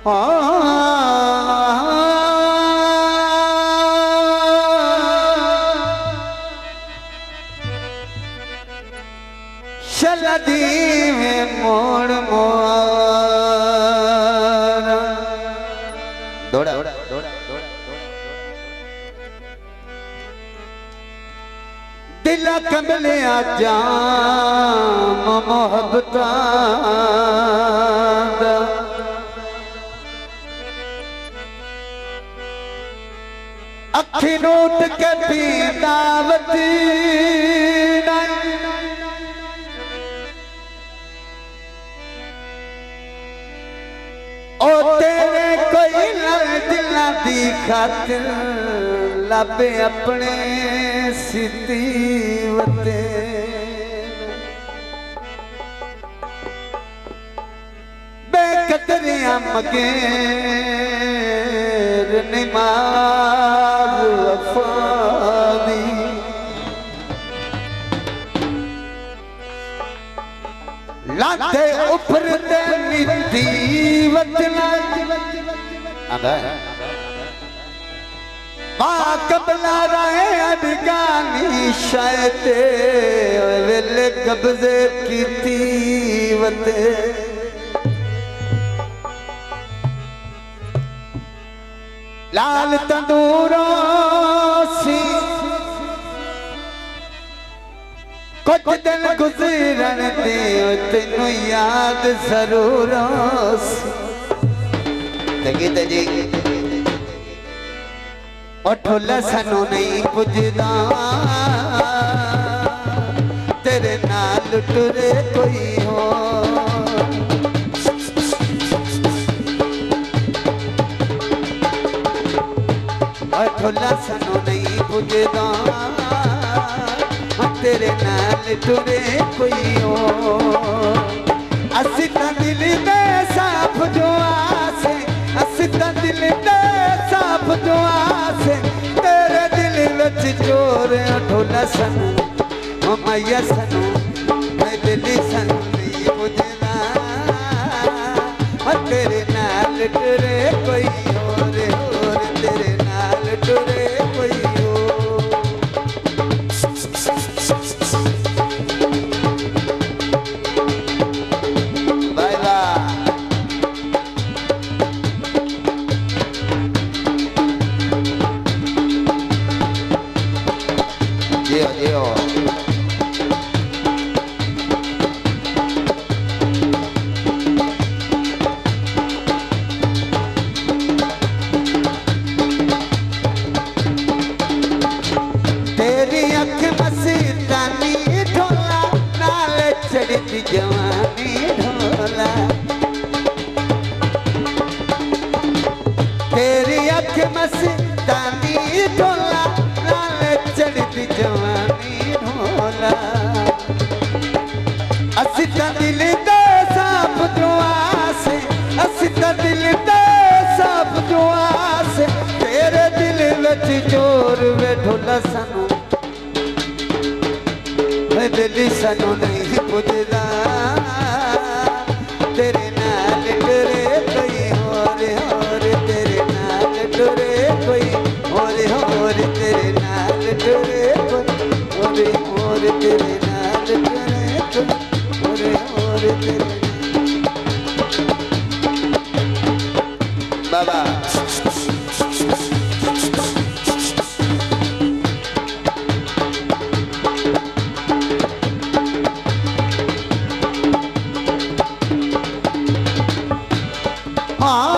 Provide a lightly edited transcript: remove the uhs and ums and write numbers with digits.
शलदी में मोड़ मोरा दौड़ा दिल कमले जाम मोहब्बत अखी नोट के दावती ओ तेरे कोई दिल दी खातिर लाबे अपने सिती वते बेकदरिया मगेर निमाज अफादी लाते ऊपर दे मिट्टी वतना माँ कबला रहे अदगानी शायते वेले कब्जे की तीवते लाल तंदूरों सी कुछ दिन गुजरन दे तेनू याद जरूर गीत जी उठोला सानू नहीं पुजदा तेरे नाल टुरे कोई हो उठोला सानू नहीं पुजदा तेरे नाल टुरे कोई हो असी ता दिल दे साफ जो आसे असी ता दिल दे साफ जो आसे तेरे दिल विच चोर ढोला सनू ओ मैया सनू मैं दिली सनू नहीं बुझदा तेरे नाल टुरे कोई और तेरे नाल टुरे कोई जवानी ढोला तेरी अख मस्तानी ढोला लाल चढ़ती जवानी ढोला असी ता दिल दे साफ जो आसे असी ता दिल दे साफ जो आसे तेरे दिल विच चोर वे ढोला सानू मैं दिली सानू नहीं पुजदा तेरे नाल टुरे कोई और तेरे नाल टुरे कोई और तेरे नाल टुरे कोई और तेरे नाल टुरे कोई और तेरे बाबा हाँ